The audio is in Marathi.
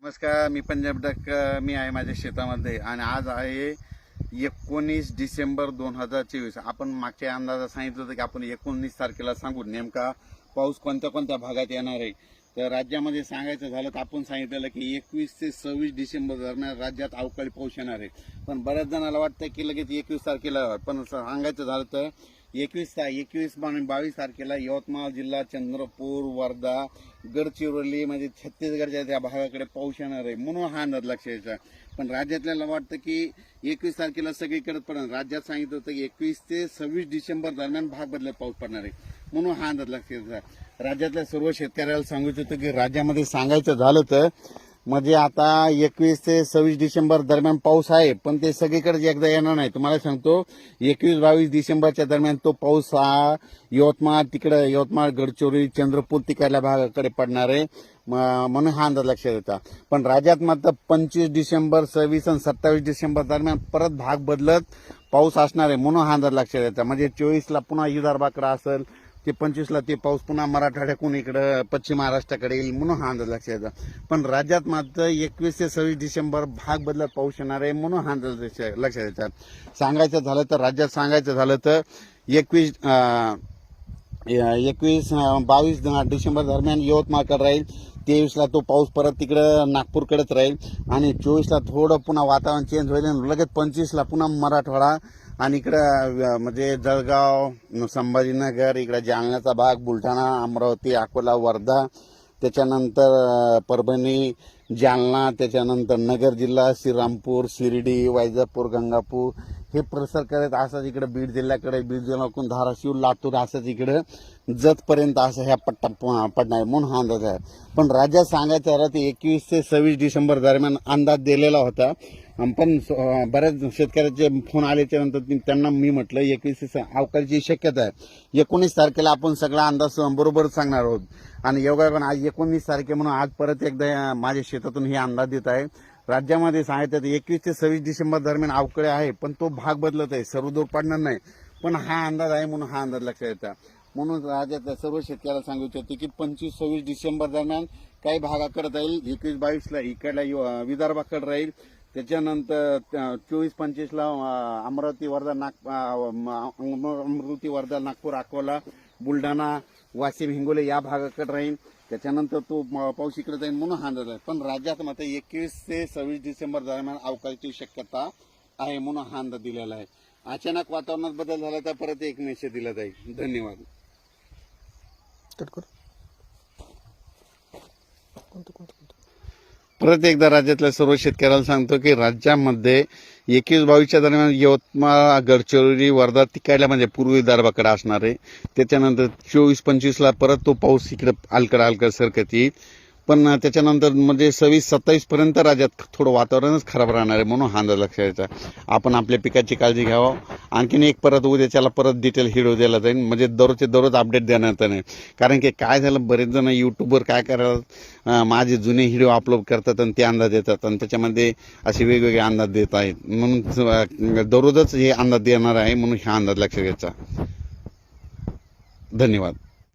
नमस्कार, मी पंजाब डक. मी आहे माझ्या शेतामध्ये आणि आज आहे 19 डिसेंबर 2024. आपण मागच्या अंदाजात सांगितलं होतं की आपण 19 तारखेला सांगू नेमका पाऊस कोणत्या कोणत्या भागात येणार आहे. तर राज्यामध्ये सांगायचं झालं तर आपण सांगितलेलं की 21 ते 26 डिसेंबर दरम्यान राज्यात अवकाळी पाऊस येणार आहे. पण बऱ्याच जणांना वाटतं की लगेच 21 तारखेला, पण सांगायचं झालं तर 21 आणि 22 तारखेला यवतमाळ जिल्हा, चंद्रपूर, वर्धा, गडचिरोली म्हणजे छत्तीसगडच्या त्या भागाकडे पाऊस येणार आहे, म्हणून हा अंदाज लक्षात यायचा. पण राज्यातल्याला वाटतं की 21 तारखेला सगळीकडे पडणार. राज्यात सांगितलं होतं की 21 ते 26 डिसेंबर दरम्यान भाग बदलत पाऊस पडणार आहे, म्हणून हा अंदाज लक्षात यायचा. राज्यातल्या सर्व शेतकऱ्याला सांगू इच्छितो की राज्यामध्ये सांगायचं झालं तर म्हणजे आता 21 ते 26 डिसेंबर दरम्यान पाऊस आहे, पण ते सगळीकडे एकदा येणार नाही. तुम्हाला सांगतो 21-22 डिसेंबरच्या दरम्यान तो पाऊस हा यवतमाळ, गडचिरोली, चंद्रपूर तिकडल्या भागाकडे पडणार आहे, म्हणून हा अंदाज लक्षात येतात. पण राज्यात मात्र 25 डिसेंबर, 26 आणि 27 डिसेंबर दरम्यान परत भाग बदलत पाऊस असणार आहे, म्हणून हा अंदाज लक्षात येतात. म्हणजे 24ला पुन्हा विदर्भाकडे असेल, ते 25ला ते पाऊस पुन्हा मराठवाड्याकडून इकडं पश्चिम महाराष्ट्राकडे येईल, म्हणून हा अंदाज लक्षात येतात. पण राज्यात मात्र 21 ते 26 डिसेंबर भाग बदलत पाऊस येणार आहे, म्हणून हा अंदाज लक्षात येतात. सांगायचं झालं तर राज्यात सांगायचं झालं तर 22 डिसेंबर दरम्यान यवतमाळकडे राहील, 23ला तो पाऊस परत तिकडं नागपूरकडेच राहील आणि 24ला थोडं पुन्हा वातावरण चेंज होईल आणि लगेच 25ला पुन्हा मराठवाडा आणि इकडं म्हणजे जळगाव, संभाजीनगर, इकडे जालन्याचा भाग, बुलढाणा, अमरावती, अकोला, वर्धा, त्याच्यानंतर परभणी, जालना, त्याच्यानंतर नगर जिल्हा, श्रीरामपूर, शिर्डी, वैजापूर, गंगापूर हे प्रसार करत असंच इकडे बीड जिल्ह्याकडून धाराशिव, लातूर असंच इकडे जतपर्यंत असं ह्या पट्टा पडणार, म्हणून हा अंदाज आहे. पण राज्यात सांगायचं झालं तर 21 ते 26 डिसेंबर दरम्यान अंदाज दिलेला होता. पण बऱ्याच शेतकऱ्याचे फोन आल्याच्या नंतर त्यांना मी म्हटलं 21 अवकाळीची शक्यता आहे. 19 तारखेला आपण सगळा अंदाज बरोबर सांगणार आहोत आणि योगायोगाने आज 19 तारखे म्हणून आज परत एकदा माझ्या शेतातून हे अंदाज देत आहे. राज्यामध्ये सांगितलं 21 ते 26 डिसेंबर दरम्यान अवकाळी आहे, पण तो भाग बदलत आहे, सर्वदूर पडणार नाही. पण हा अंदाज आहे म्हणून हा अंदाज लक्षात येतात. म्हणून राज्यातल्या सर्व शेतकऱ्याला सांगू इच्छितो की 25-26 डिसेंबर दरम्यान काही भागाकडे राहील, 21-22ला इकडल्या विदर्भाकडे राहील, त्याच्यानंतर 24-25ला अमरावती, वर्धा, नागपूर, अकोला, बुलढाणा, वाशिम, हिंगोली या भागाकडे राहील. त्याच्यानंतर तो पाऊस इकडे जाईल, म्हणून हा अंदाज आहे. पण राज्यात मात्र 21 ते 26 डिसेंबर दरम्यान अवकाळीची शक्यता आहे, म्हणून हा अंदाज दिलेला आहे. अचानक वातावरणात बदल झाला तर परत एक मेसेज दिला जाईल. धन्यवाद. परत एकदा राज्यातल्या सर्व शेतकऱ्याला सांगतो की राज्यामध्ये 21-22च्या दरम्यान यवतमाळ, गडचिरोली, वर्धा तिकडल्या म्हणजे पूर्व विदर्भाकडे असणार आहे. त्याच्यानंतर 24-25ला परत तो पाऊस इकडे अलकड सरकत येईल. पण त्याच्यानंतर म्हणजे 26-27 पर्यंत राज्यात थोडं वातावरणच खराब राहणार आहे, म्हणून हा अंदाज लक्षात यायचा. आपण आपल्या पिकाची काळजी घ्यावं. आणखीन एक परत उद्याच्याला परत डिटेल व्हिडिओ दिला जाईल, म्हणजे दररोज अपडेट देण्यात नाही. कारण की काय झालं, बरेच जण युट्यूबवर काय करतात, माझे जुने व्हिडिओ अपलोड करतात आणि ते अंदाज देतात आणि त्याच्यामध्ये असे वेगवेगळे अंदाज देत आहेत. म्हणून दररोजच हे अंदाज देणार आहे, म्हणून हा अंदाज लक्षात घ्यायचा. धन्यवाद.